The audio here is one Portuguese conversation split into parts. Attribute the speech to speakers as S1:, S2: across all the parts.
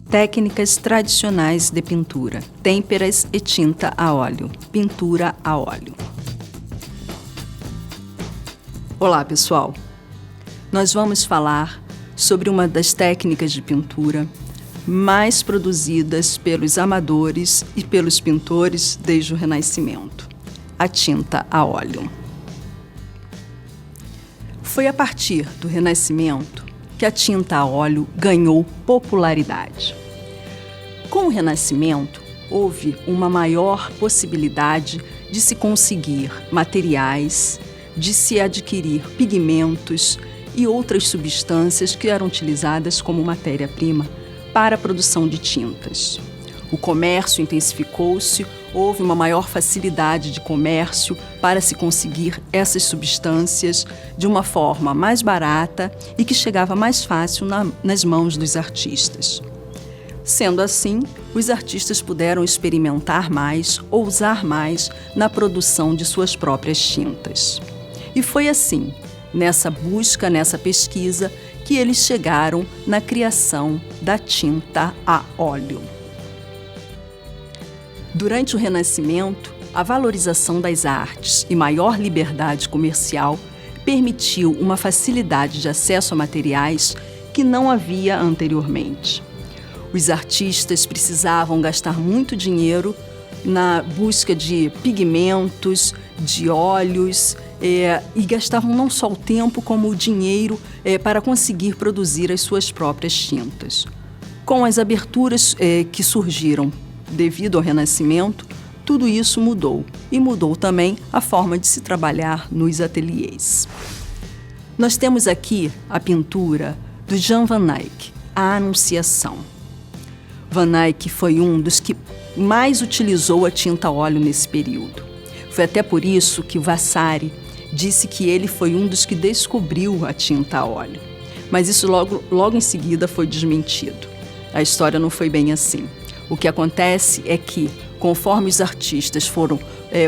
S1: Técnicas tradicionais de pintura, têmperas e tinta a óleo, pintura a óleo. Olá, pessoal! Nós vamos falar sobre uma das técnicas de pintura mais produzidas pelos amadores e pelos pintores desde o Renascimento, a tinta a óleo. Foi a partir do Renascimento que a tinta a óleo ganhou popularidade. Com o Renascimento, houve uma maior possibilidade de se conseguir materiais, de se adquirir pigmentos e outras substâncias que eram utilizadas como matéria-prima para a produção de tintas. O comércio intensificou-se, houve uma maior facilidade de comércio para se conseguir essas substâncias de uma forma mais barata e que chegava mais fácil nas mãos dos artistas. Sendo assim, os artistas puderam experimentar mais, ousar mais na produção de suas próprias tintas. E foi assim, nessa busca, nessa pesquisa, que eles chegaram na criação da tinta a óleo. Durante o Renascimento, a valorização das artes e maior liberdade comercial permitiu uma facilidade de acesso a materiais que não havia anteriormente. Os artistas precisavam gastar muito dinheiro na busca de pigmentos, de óleos, e gastavam não só o tempo como o dinheiro para conseguir produzir as suas próprias tintas. Com as aberturas que surgiram devido ao Renascimento, tudo isso mudou, e mudou também a forma de se trabalhar nos ateliês. Nós temos aqui a pintura do Jan van Eyck, A Anunciação. Van Eyck foi um dos que mais utilizou a tinta a óleo nesse período. Foi até por isso que Vasari disse que ele foi um dos que descobriu a tinta a óleo. Mas isso logo em seguida foi desmentido. A história não foi bem assim. O que acontece é que, conforme os artistas foram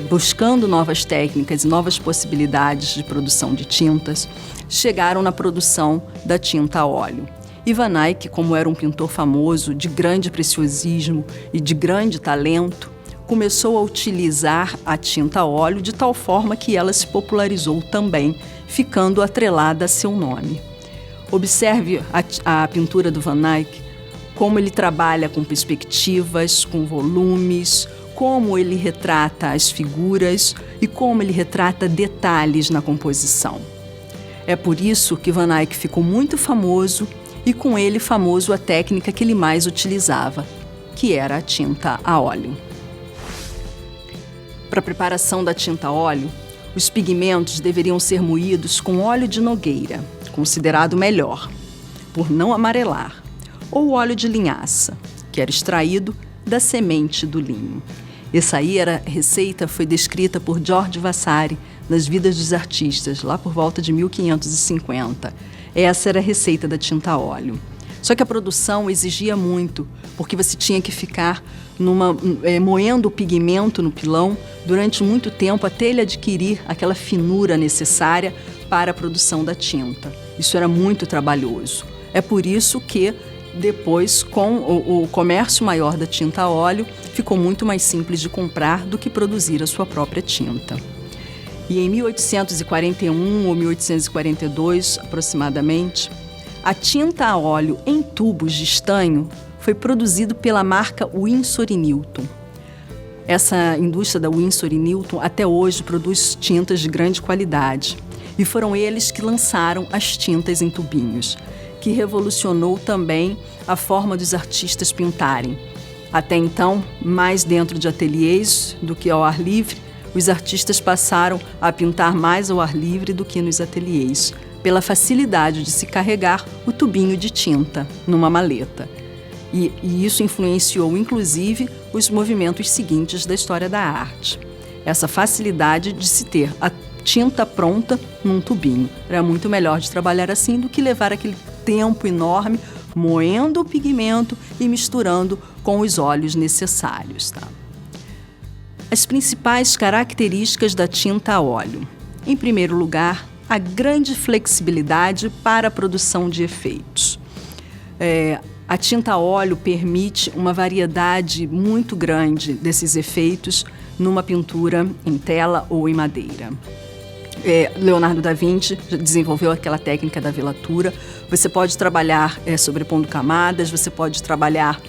S1: buscando novas técnicas e novas possibilidades de produção de tintas, chegaram na produção da tinta a óleo. E Van Eyck, como era um pintor famoso, de grande preciosismo e de grande talento, começou a utilizar a tinta a óleo de tal forma que ela se popularizou também, ficando atrelada a seu nome. Observe a pintura do Van Eyck, como ele trabalha com perspectivas, com volumes, como ele retrata as figuras e como ele retrata detalhes na composição. É por isso que Van Eyck ficou muito famoso e com ele famoso a técnica que ele mais utilizava, que era a tinta a óleo. Para a preparação da tinta a óleo, os pigmentos deveriam ser moídos com óleo de nogueira, considerado melhor, por não amarelar, ou óleo de linhaça, que era extraído da semente do linho. Essa receita foi descrita por George Vasari nas Vidas dos Artistas, lá por volta de 1550. Essa era a receita da tinta a óleo. Só que a produção exigia muito, porque você tinha que ficar moendo o pigmento no pilão durante muito tempo até ele adquirir aquela finura necessária para a produção da tinta. Isso era muito trabalhoso. É por isso que depois, com o comércio maior da tinta a óleo, ficou muito mais simples de comprar do que produzir a sua própria tinta. E em 1841 ou 1842, aproximadamente, a tinta a óleo em tubos de estanho foi produzido pela marca Winsor & Newton. Essa indústria da Winsor & Newton até hoje produz tintas de grande qualidade. E foram eles que lançaram as tintas em tubinhos, que revolucionou também a forma dos artistas pintarem. Até então, mais dentro de ateliês do que ao ar livre, os artistas passaram a pintar mais ao ar livre do que nos ateliês, pela facilidade de se carregar o tubinho de tinta numa maleta. E isso influenciou, inclusive, os movimentos seguintes da história da arte. Essa facilidade de se ter a tinta pronta num tubinho. Era muito melhor de trabalhar assim do que levar aquele tempo enorme moendo o pigmento e misturando com os óleos necessários. As principais características da tinta a óleo. Em primeiro lugar, a grande flexibilidade para a produção de efeitos. A tinta a óleo permite uma variedade muito grande desses efeitos numa pintura em tela ou em madeira. Leonardo da Vinci desenvolveu aquela técnica da velatura. Você pode trabalhar sobrepondo camadas, você pode trabalhar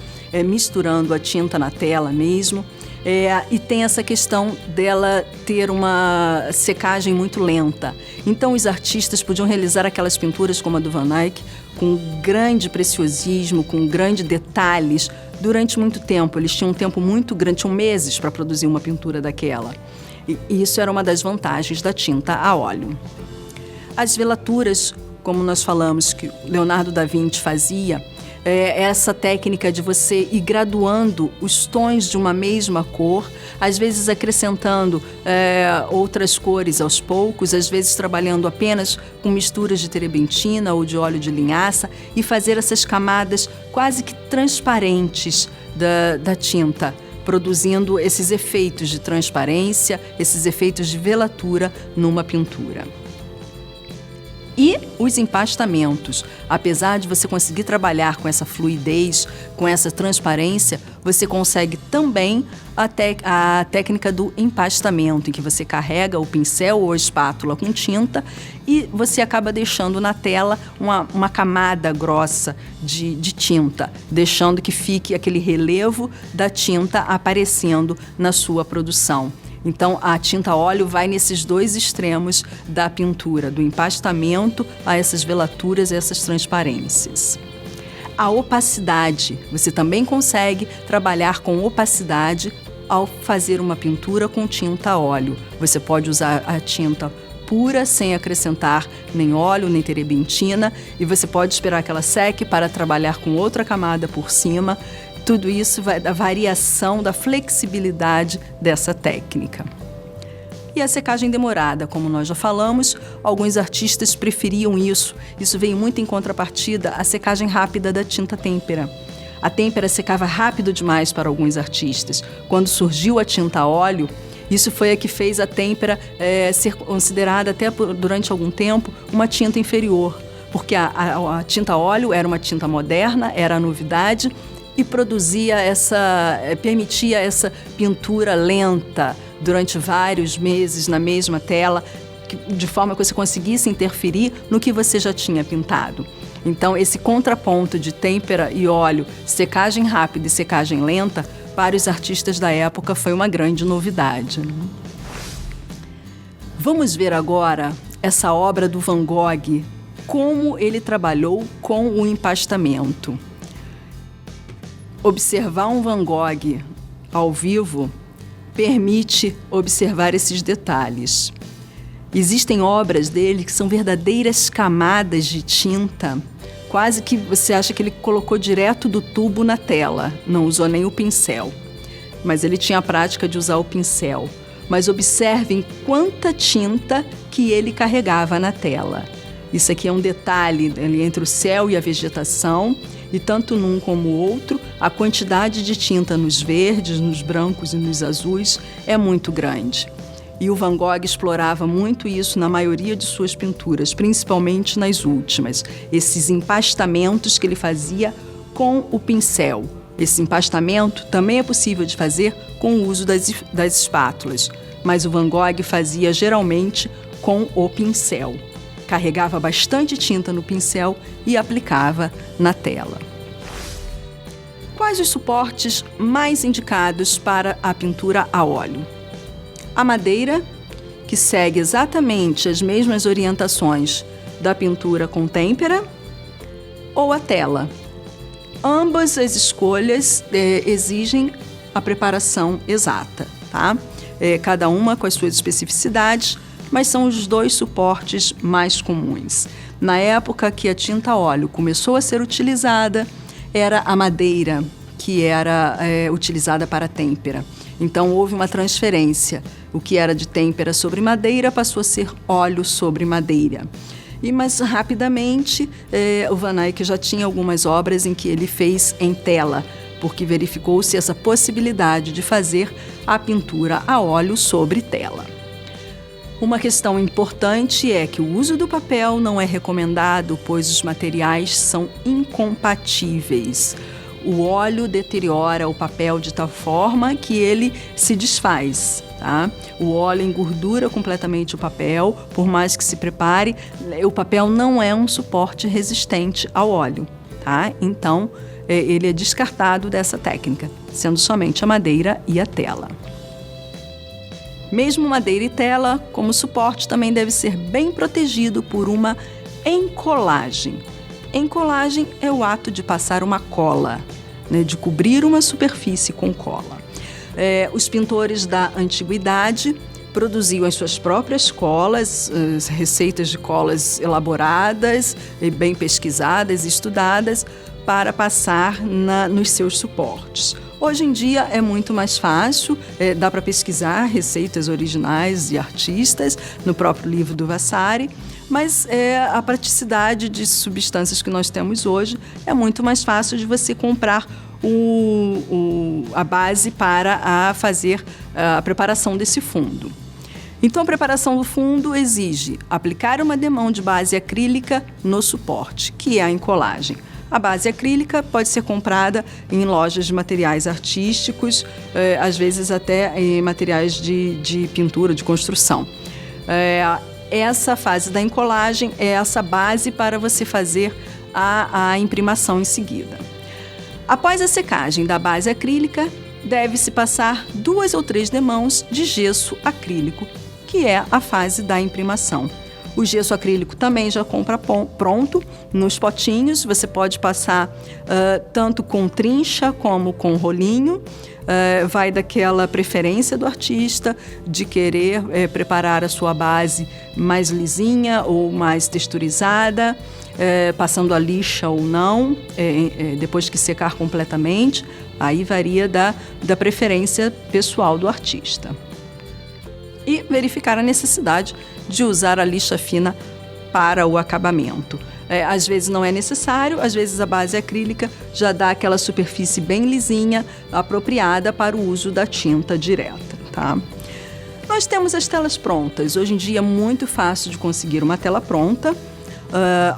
S1: misturando a tinta na tela mesmo. E tem essa questão dela ter uma secagem muito lenta. Então os artistas podiam realizar aquelas pinturas como a do Van Eyck com grande preciosismo, com grandes detalhes durante muito tempo. Eles tinham um tempo muito grande, tinham meses para produzir uma pintura daquela. E isso era uma das vantagens da tinta a óleo. As velaturas, como nós falamos que Leonardo da Vinci fazia, essa técnica de você ir graduando os tons de uma mesma cor, às vezes acrescentando outras cores aos poucos, às vezes trabalhando apenas com misturas de terebentina ou de óleo de linhaça e fazer essas camadas quase que transparentes da tinta, produzindo esses efeitos de transparência, esses efeitos de velatura numa pintura. E os empastamentos. Apesar de você conseguir trabalhar com essa fluidez, com essa transparência, você consegue também a técnica do empastamento, em que você carrega o pincel ou a espátula com tinta e você acaba deixando na tela uma camada grossa de tinta, deixando que fique aquele relevo da tinta aparecendo na sua produção. Então, a tinta a óleo vai nesses dois extremos da pintura, do empastamento a essas velaturas e essas transparências. A opacidade. Você também consegue trabalhar com opacidade ao fazer uma pintura com tinta a óleo. Você pode usar a tinta pura, sem acrescentar nem óleo, nem terebentina, e você pode esperar que ela seque para trabalhar com outra camada por cima. Tudo isso vai da variação, da flexibilidade dessa técnica. E a secagem demorada, como nós já falamos, alguns artistas preferiam isso. Isso veio muito em contrapartida à secagem rápida da tinta têmpera. A têmpera secava rápido demais para alguns artistas. Quando surgiu a tinta a óleo, isso foi a que fez a têmpera ser considerada até durante algum tempo uma tinta inferior, porque a tinta a óleo era uma tinta moderna, era a novidade, e permitia essa pintura lenta durante vários meses na mesma tela, de forma que você conseguisse interferir no que você já tinha pintado. Então, esse contraponto de têmpera e óleo, secagem rápida e secagem lenta, para os artistas da época foi uma grande novidade. Vamos ver agora essa obra do Van Gogh, como ele trabalhou com o empastamento. Observar um Van Gogh ao vivo permite observar esses detalhes. Existem obras dele que são verdadeiras camadas de tinta, quase que você acha que ele colocou direto do tubo na tela, não usou nem o pincel. Mas ele tinha a prática de usar o pincel. Mas observem quanta tinta que ele carregava na tela. Isso aqui é um detalhe entre o céu e a vegetação, e tanto num como o outro, a quantidade de tinta nos verdes, nos brancos e nos azuis é muito grande. E o Van Gogh explorava muito isso na maioria de suas pinturas, principalmente nas últimas. Esses empastamentos que ele fazia com o pincel. Esse empastamento também é possível de fazer com o uso das espátulas, mas o Van Gogh fazia geralmente com o pincel. Carregava bastante tinta no pincel e aplicava na tela. Quais os suportes mais indicados para a pintura a óleo? A madeira, que segue exatamente as mesmas orientações da pintura com têmpera, ou a tela. Ambas as escolhas exigem a preparação exata, tá? Cada uma com as suas especificidades, mas são os dois suportes mais comuns. Na época que a tinta a óleo começou a ser utilizada, era a madeira que era utilizada para a têmpera. Então houve uma transferência. O que era de têmpera sobre madeira passou a ser óleo sobre madeira. Mas rapidamente o Van Eyck já tinha algumas obras em que ele fez em tela, porque verificou-se essa possibilidade de fazer a pintura a óleo sobre tela. Uma questão importante é que o uso do papel não é recomendado, pois os materiais são incompatíveis. O óleo deteriora o papel de tal forma que ele se desfaz, tá? O óleo engordura completamente o papel, por mais que se prepare, o papel não é um suporte resistente ao óleo, tá? Então, ele é descartado dessa técnica, sendo somente a madeira e a tela. Mesmo madeira e tela, como suporte, também deve ser bem protegido por uma encolagem. Encolagem é o ato de passar uma cola, né, de cobrir uma superfície com cola. Os pintores da antiguidade produziam as suas próprias colas, receitas de colas elaboradas, bem pesquisadas e estudadas, para passar nos seus suportes. Hoje em dia é muito mais fácil, dá para pesquisar receitas originais de artistas no próprio livro do Vasari, mas a praticidade de substâncias que nós temos hoje é muito mais fácil de você comprar a base para fazer a preparação desse fundo. Então, a preparação do fundo exige aplicar uma demão de base acrílica no suporte, que é a encolagem. A base acrílica pode ser comprada em lojas de materiais artísticos, às vezes até em materiais de pintura, de construção. Essa fase da encolagem é essa base para você fazer a imprimação em seguida. Após a secagem da base acrílica, deve-se passar 2 ou 3 demãos de gesso acrílico, que é a fase da imprimação. O gesso acrílico também já compra pronto nos potinhos. Você pode passar tanto com trincha como com rolinho. Vai daquela preferência do artista de querer preparar a sua base mais lisinha ou mais texturizada, passando a lixa ou não, depois que secar completamente. Aí varia da preferência pessoal do artista. E verificar a necessidade de usar a lixa fina para o acabamento. Às vezes não é necessário, às vezes a base acrílica já dá aquela superfície bem lisinha, apropriada para o uso da tinta direta, tá? Nós temos as telas prontas. Hoje em dia é muito fácil de conseguir uma tela pronta.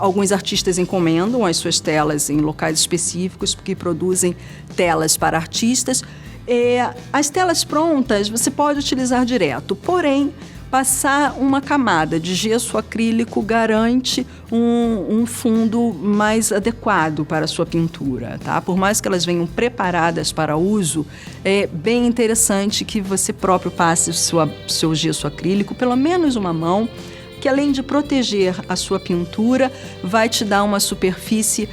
S1: Alguns artistas encomendam as suas telas em locais específicos que produzem telas para artistas. As telas prontas você pode utilizar direto, porém, passar uma camada de gesso acrílico garante um fundo mais adequado para a sua pintura, tá? Por mais que elas venham preparadas para uso, é bem interessante que você próprio passe o seu gesso acrílico, pelo menos uma mão, que além de proteger a sua pintura, vai te dar uma superfície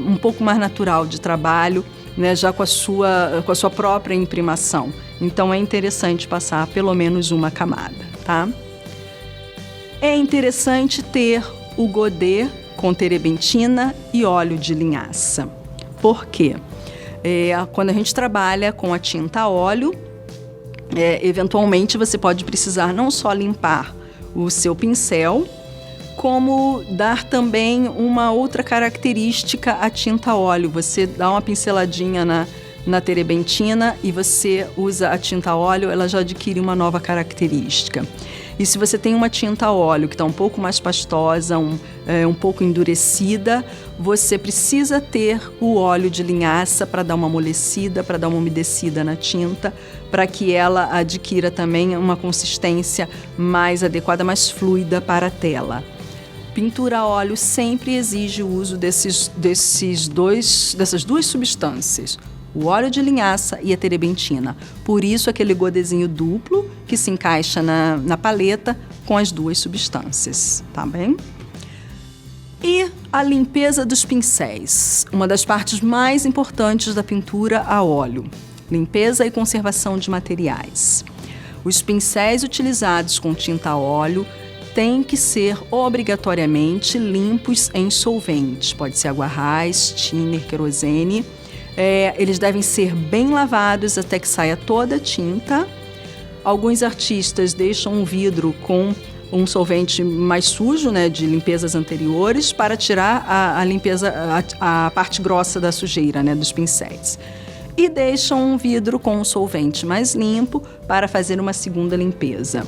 S1: um pouco mais natural de trabalho, né, já com a sua própria imprimação. Então é interessante passar pelo menos uma camada, tá? É interessante ter o godê com terebentina e óleo de linhaça. Por quê? Quando a gente trabalha com a tinta a óleo, eventualmente você pode precisar não só limpar o seu pincel, como dar também uma outra característica à tinta a óleo. Você dá uma pinceladinha na terebentina e você usa a tinta a óleo, ela já adquire uma nova característica. E se você tem uma tinta a óleo que está um pouco mais pastosa, um pouco endurecida, você precisa ter o óleo de linhaça para dar uma amolecida, para dar uma umedecida na tinta, para que ela adquira também uma consistência mais adequada, mais fluida para a tela. Pintura a óleo sempre exige o uso dessas duas substâncias, o óleo de linhaça e a terebentina. Por isso, aquele godezinho duplo que se encaixa na paleta com as duas substâncias, tá bem? E a limpeza dos pincéis, uma das partes mais importantes da pintura a óleo. Limpeza e conservação de materiais. Os pincéis utilizados com tinta a óleo têm que ser obrigatoriamente limpos em solventes. Pode ser água raiz, thinner, querosene. Eles devem ser bem lavados até que saia toda a tinta. Alguns artistas deixam um vidro com um solvente mais sujo, né, de limpezas anteriores, para tirar a parte grossa da sujeira, né, dos pincéis. E deixam um vidro com um solvente mais limpo para fazer uma segunda limpeza.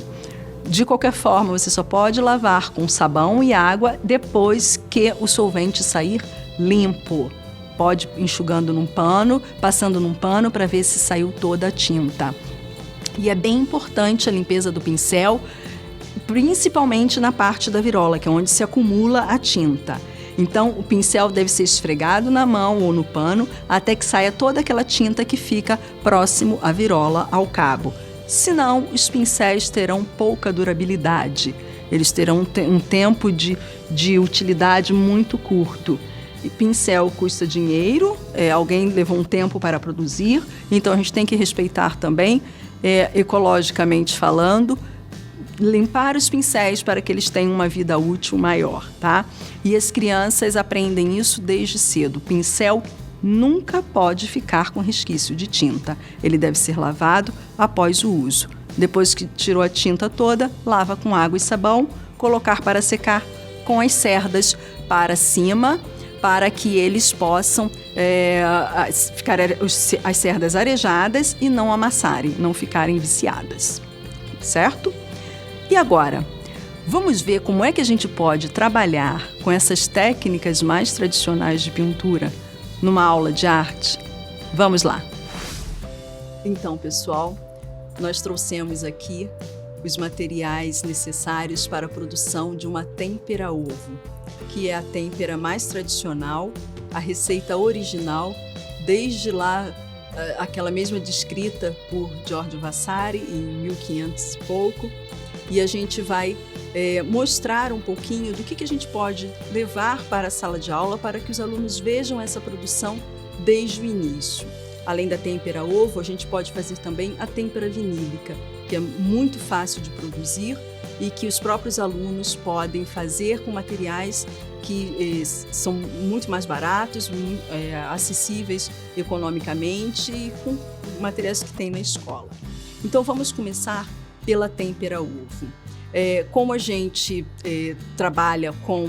S1: De qualquer forma, você só pode lavar com sabão e água depois que o solvente sair limpo. Pode ir enxugando num pano, passando num pano para ver se saiu toda a tinta. E é bem importante a limpeza do pincel, principalmente na parte da virola, que é onde se acumula a tinta. Então, o pincel deve ser esfregado na mão ou no pano até que saia toda aquela tinta que fica próximo à virola, ao cabo. Senão, os pincéis terão pouca durabilidade. Eles terão um tempo de utilidade muito curto. E pincel custa dinheiro, alguém levou um tempo para produzir, então a gente tem que respeitar também, ecologicamente falando, limpar os pincéis para que eles tenham uma vida útil maior, tá? E as crianças aprendem isso desde cedo. O pincel nunca pode ficar com resquício de tinta. Ele deve ser lavado após o uso. Depois que tirou a tinta toda, lava com água e sabão, colocar para secar com as cerdas para cima, para que eles possam ficar as cerdas arejadas e não amassarem, não ficarem viciadas, certo? E agora, vamos ver como é que a gente pode trabalhar com essas técnicas mais tradicionais de pintura numa aula de arte? Vamos lá! Então, pessoal, nós trouxemos aqui os materiais necessários para a produção de uma têmpera ovo, que é a têmpera mais tradicional, a receita original, desde lá, aquela mesma descrita por Giorgio Vasari em 1500 e pouco. E a gente vai mostrar um pouquinho do que a gente pode levar para a sala de aula para que os alunos vejam essa produção desde o início. Além da têmpera ovo, a gente pode fazer também a têmpera vinílica, que é muito fácil de produzir e que os próprios alunos podem fazer com materiais que são muito mais baratos, acessíveis economicamente e com materiais que tem na escola. Então vamos começar pela têmpera ovo. Como a gente trabalha com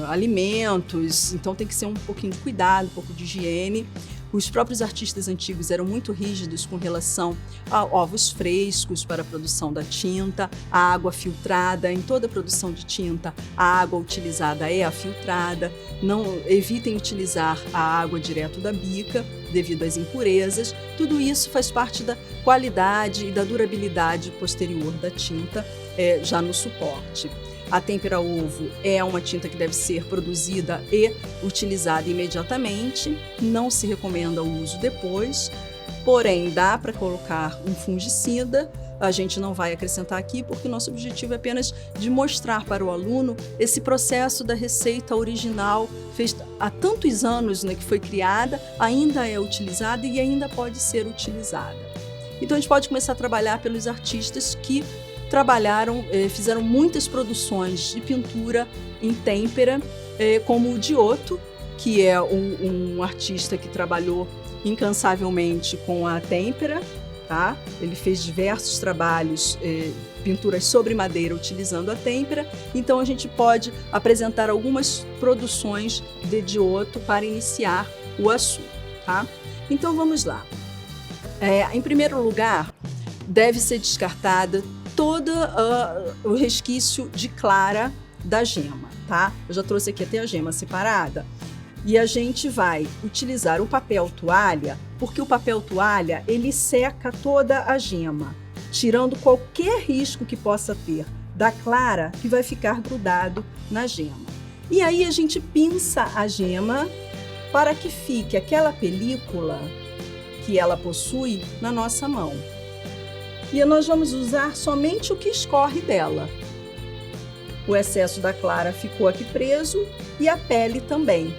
S1: alimentos, então tem que ser um pouquinho de cuidado, um pouco de higiene. Os próprios artistas antigos eram muito rígidos com relação a ovos frescos para a produção da tinta, a água filtrada. Em toda a produção de tinta, a água utilizada é a filtrada. Não evitem utilizar a água direto da bica, devido às impurezas. Tudo isso faz parte da qualidade e da durabilidade posterior da tinta, já no suporte. A têmpera ovo é uma tinta que deve ser produzida e utilizada imediatamente, não se recomenda o uso depois, porém dá para colocar um fungicida. A gente não vai acrescentar aqui porque o nosso objetivo é apenas de mostrar para o aluno esse processo da receita original, fez há tantos anos, né, que foi criada, ainda é utilizada e ainda pode ser utilizada. Então a gente pode começar a trabalhar pelos artistas que fizeram muitas produções de pintura em têmpera, como o Giotto, que é um artista que trabalhou incansavelmente com a têmpera, tá? Ele fez diversos trabalhos, pinturas sobre madeira utilizando a têmpera. Então a gente pode apresentar algumas produções de Giotto para iniciar o assunto, tá? Então vamos lá. Em primeiro lugar, deve ser descartada todo o resquício de clara da gema, tá? Eu já trouxe aqui até a gema separada. E a gente vai utilizar o papel toalha, porque o papel toalha, ele seca toda a gema, tirando qualquer risco que possa ter da clara que vai ficar grudado na gema. E aí a gente pinça a gema para que fique aquela película que ela possui na nossa mão. E nós vamos usar somente o que escorre dela. O excesso da clara ficou aqui preso e a pele também.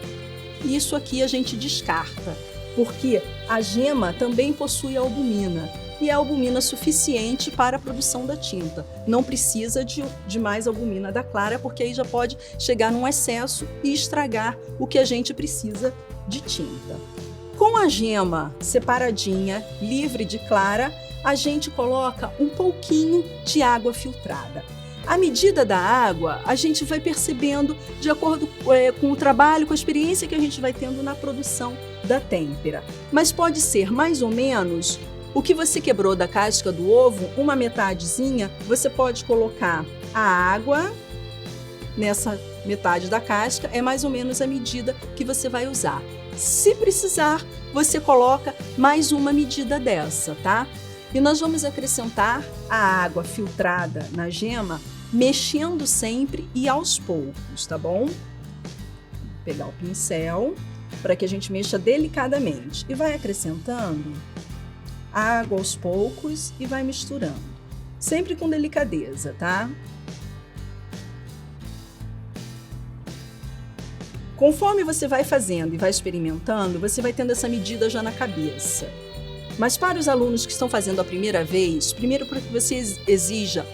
S1: Isso aqui a gente descarta, porque a gema também possui albumina, e é albumina suficiente para a produção da tinta. Não precisa de mais albumina da clara, porque aí já pode chegar num excesso e estragar o que a gente precisa de tinta. Com a gema separadinha, livre de clara, a gente coloca um pouquinho de água filtrada. A medida da água, a gente vai percebendo de acordo com o trabalho, com a experiência que a gente vai tendo na produção da têmpera. Mas pode ser mais ou menos O que você quebrou da casca do ovo, uma metadezinha, você pode colocar a água nessa metade da casca, é mais ou menos a medida que você vai usar. Se precisar, você coloca mais uma medida dessa, tá? E nós vamos acrescentar a água filtrada na gema, mexendo sempre e aos poucos, tá bom? Vou pegar o pincel para que a gente mexa delicadamente e vai acrescentando água aos poucos e vai misturando, sempre com delicadeza, tá? Conforme você vai fazendo e vai experimentando, você vai tendo essa medida já na cabeça. Mas para os alunos que estão fazendo a primeira vez, primeiro para que você exija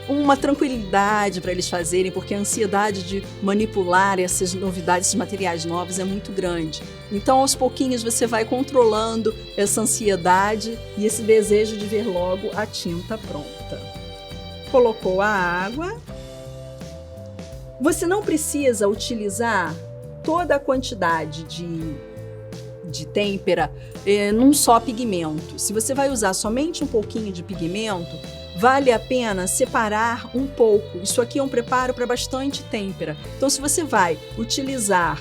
S1: uma tranquilidade para eles fazerem, porque a ansiedade de manipular essas novidades, esses materiais novos é muito grande. Então, aos pouquinhos, você vai controlando essa ansiedade e esse desejo de ver logo a tinta pronta. Colocou a água. Você não precisa utilizar toda a quantidade de têmpera num só pigmento. Se você vai usar somente um pouquinho de pigmento, vale a pena separar um pouco. Isso aqui é um preparo para bastante têmpera. Então, se você vai utilizar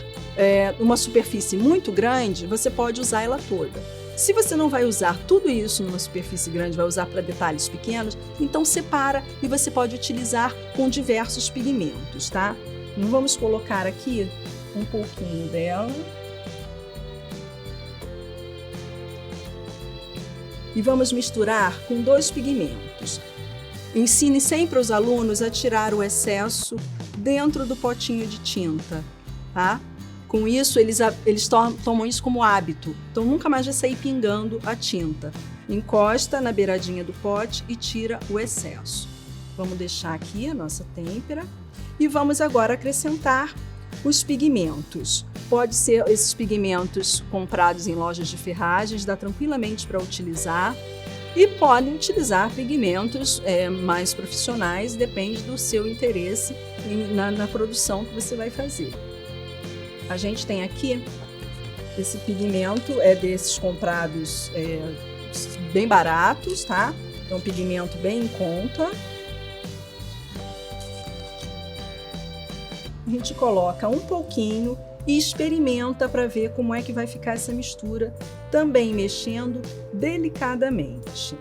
S1: uma superfície muito grande, você pode usar ela toda. Se você não vai usar tudo isso numa superfície grande, vai usar para detalhes pequenos, então separa e você pode utilizar com diversos pigmentos, tá? Então, vamos colocar aqui um pouquinho dela. E vamos misturar com 2 pigmentos. Ensine sempre os alunos a tirar o excesso dentro do potinho de tinta, tá? Com isso, eles tomam isso como hábito. Então, nunca mais vai sair pingando a tinta. Encosta na beiradinha do pote e tira o excesso. Vamos deixar aqui a nossa têmpera. E vamos agora acrescentar os pigmentos. Pode ser esses pigmentos comprados em lojas de ferragens, dá tranquilamente para utilizar. E podem utilizar pigmentos mais profissionais, depende do seu interesse na produção que você vai fazer. A gente tem aqui esse pigmento, desses comprados bem baratos, tá? É um pigmento bem em conta. A gente coloca um pouquinho e experimenta para ver como é que vai ficar essa mistura, também mexendo delicadamente.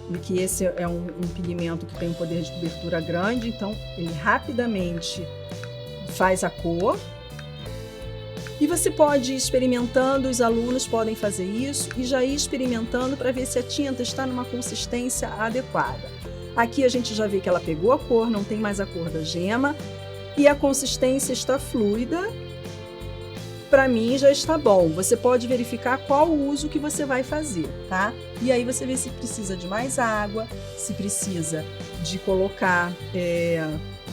S1: E que esse é um pigmento que tem um poder de cobertura grande, então ele rapidamente faz a cor. E você pode ir experimentando, os alunos podem fazer isso e já ir experimentando para ver se a tinta está numa consistência adequada. Aqui a gente já vê que ela pegou a cor, não tem mais a cor da gema. E a consistência está fluida, para mim já está bom. Você pode verificar qual o uso que você vai fazer, tá? E aí você vê se precisa de mais água, se precisa de colocar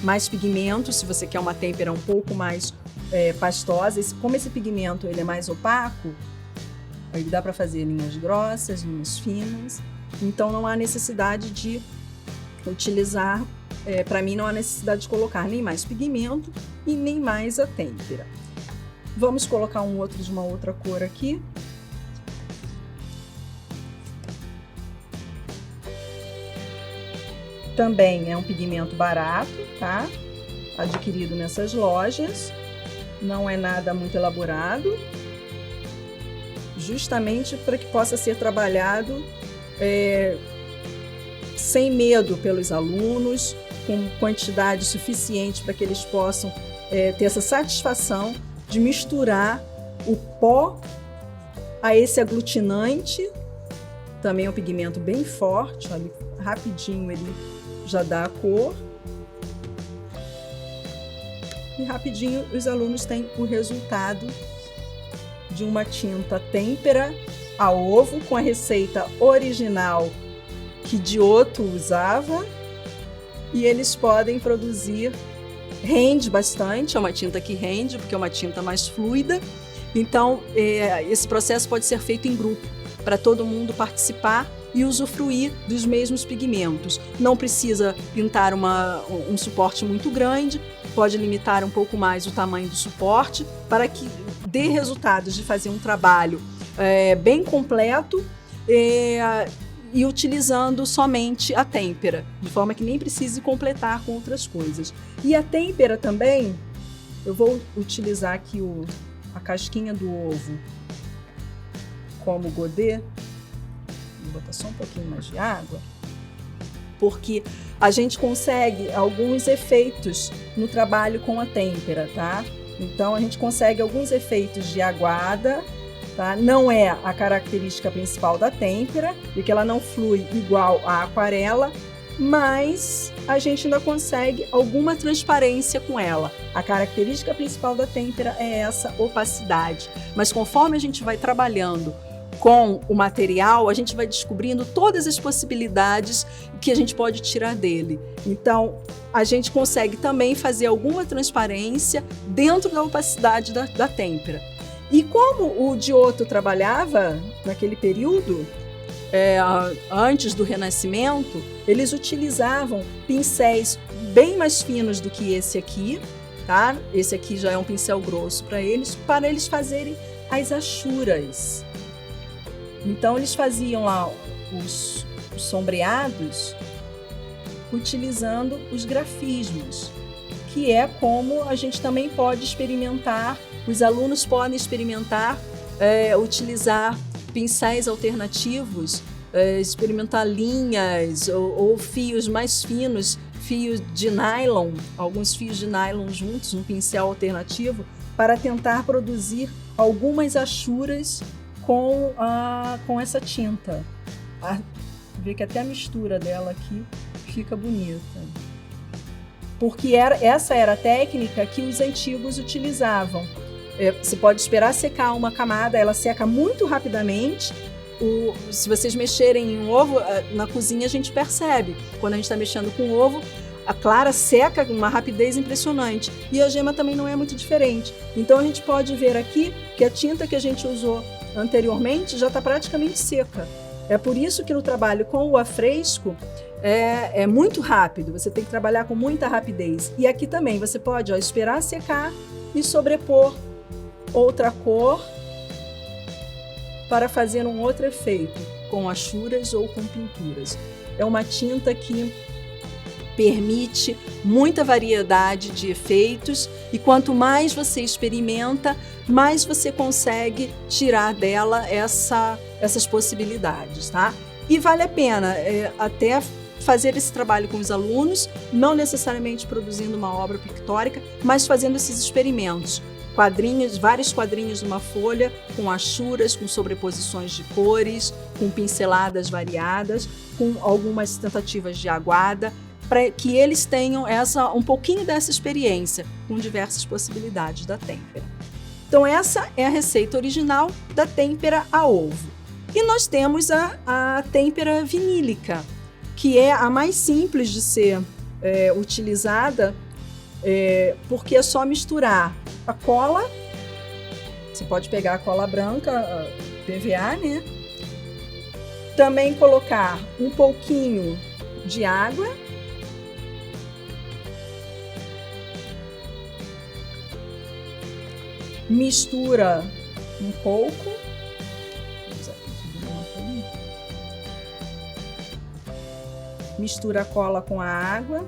S1: mais pigmento, se você quer uma têmpera um pouco mais pastosa. Como esse pigmento ele é mais opaco, aí dá para fazer linhas grossas, linhas finas. Então não há necessidade de utilizar. Para mim não há necessidade de colocar nem mais pigmento e nem mais a têmpera. Vamos colocar um outro de uma outra cor aqui. Também é um pigmento barato, tá? Adquirido nessas lojas. Não é nada muito elaborado. Justamente para que possa ser trabalhado sem medo pelos alunos, com quantidade suficiente para que eles possam ter essa satisfação de misturar o pó a esse aglutinante. Também é um pigmento bem forte, olha, rapidinho ele já dá a cor. E rapidinho os alunos têm o resultado de uma tinta têmpera a ovo com a receita original que Giotto usava. E eles podem produzir, rende bastante, é uma tinta que rende, porque é uma tinta mais fluida. Então, esse processo pode ser feito em grupo, para todo mundo participar e usufruir dos mesmos pigmentos. Não precisa pintar um suporte muito grande, pode limitar um pouco mais o tamanho do suporte, para que dê resultados de fazer um trabalho bem completo, e utilizando somente a têmpera, de forma que nem precise completar com outras coisas. E a têmpera também, eu vou utilizar aqui a casquinha do ovo como godê. Vou botar só um pouquinho mais de água, porque a gente consegue alguns efeitos no trabalho com a têmpera, tá? Então a gente consegue alguns efeitos de aguada, tá? Não é a característica principal da têmpera, porque ela não flui igual à aquarela, mas a gente ainda consegue alguma transparência com ela. A característica principal da têmpera é essa opacidade, mas conforme a gente vai trabalhando com o material, a gente vai descobrindo todas as possibilidades que a gente pode tirar dele. Então, a gente consegue também fazer alguma transparência dentro da opacidade da têmpera. E como o Giotto trabalhava naquele período, antes do Renascimento, eles utilizavam pincéis bem mais finos do que esse aqui, tá? Esse aqui já é um pincel grosso para eles fazerem as achuras. Então, eles faziam lá os sombreados utilizando os grafismos, que é como a gente também pode experimentar, os alunos podem experimentar, utilizar pincéis alternativos, experimentar linhas ou fios mais finos, fios de nylon, alguns fios de nylon juntos, um pincel alternativo, para tentar produzir algumas achuras com essa tinta. Vê que até a mistura dela aqui fica bonita. Porque essa era a técnica que os antigos utilizavam. Você pode esperar secar uma camada, ela seca muito rapidamente. Se vocês mexerem em um ovo, na cozinha a gente percebe. Quando a gente está mexendo com o ovo, a clara seca com uma rapidez impressionante. E a gema também não é muito diferente. Então a gente pode ver aqui que a tinta que a gente usou anteriormente já está praticamente seca. É por isso que no trabalho com o afresco é muito rápido, você tem que trabalhar com muita rapidez. E aqui também você pode esperar secar e sobrepor outra cor para fazer um outro efeito, com achuras ou com pinturas. É uma tinta que permite muita variedade de efeitos e quanto mais você experimenta, mais você consegue tirar dela essas possibilidades, tá? E vale a pena até fazer esse trabalho com os alunos, não necessariamente produzindo uma obra pictórica, mas fazendo esses experimentos. Vários quadrinhos numa folha, com achuras, com sobreposições de cores, com pinceladas variadas, com algumas tentativas de aguada, para que eles tenham um pouquinho dessa experiência, com diversas possibilidades da têmpera. Então essa é a receita original da têmpera a ovo. E nós temos a têmpera vinílica, que é a mais simples de ser utilizada, porque é só misturar a cola. Você pode pegar a cola branca, a PVA, né? Também colocar um pouquinho de água. Mistura um pouco. Mistura a cola com a água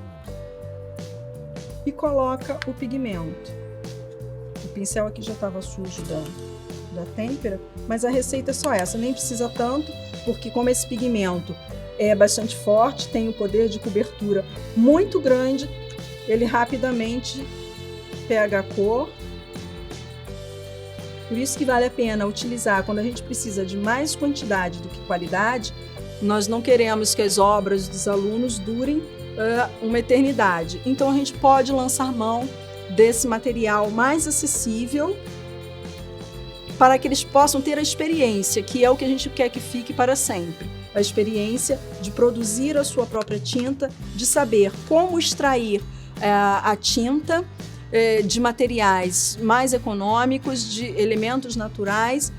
S1: e coloca o pigmento. O pincel aqui já estava sujo da têmpera, mas a receita é só essa, nem precisa tanto, porque como esse pigmento é bastante forte, tem o poder de cobertura muito grande, ele rapidamente pega a cor. Por isso que vale a pena utilizar quando a gente precisa de mais quantidade do que qualidade. Nós não queremos que as obras dos alunos durem uma eternidade. Então a gente pode lançar mão desse material mais acessível para que eles possam ter a experiência, que é o que a gente quer que fique para sempre. A experiência de produzir a sua própria tinta, de saber como extrair a tinta de materiais mais econômicos, de elementos naturais,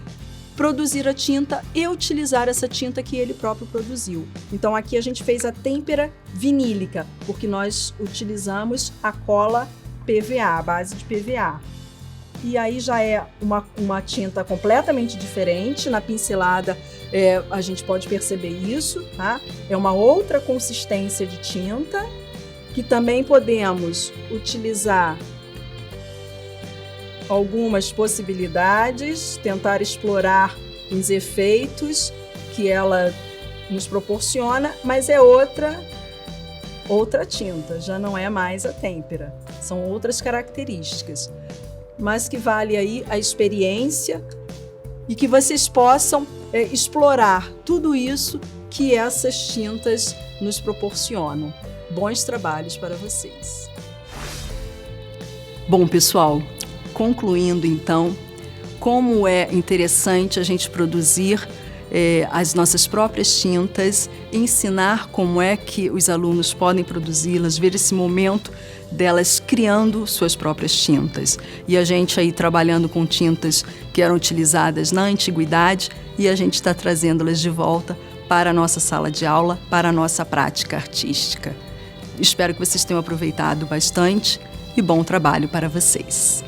S1: produzir a tinta e utilizar essa tinta que ele próprio produziu. Então aqui a gente fez a têmpera vinílica, porque nós utilizamos a cola PVA, a base de PVA. E aí já é uma tinta completamente diferente. Na pincelada
S2: A gente pode perceber isso, tá? É uma outra consistência de tinta que também podemos utilizar algumas possibilidades, tentar explorar os efeitos que ela nos proporciona, mas é outra tinta, já não é mais a têmpera, são outras características, mas que vale aí a experiência e que vocês possam explorar tudo isso que essas tintas nos proporcionam. Bons trabalhos para vocês.
S1: Bom, pessoal, concluindo então, como é interessante a gente produzir as nossas próprias tintas, ensinar como é que os alunos podem produzi-las, ver esse momento delas criando suas próprias tintas. E a gente aí trabalhando com tintas que eram utilizadas na antiguidade e a gente está trazendo-las de volta para a nossa sala de aula, para a nossa prática artística. Espero que vocês tenham aproveitado bastante e bom trabalho para vocês.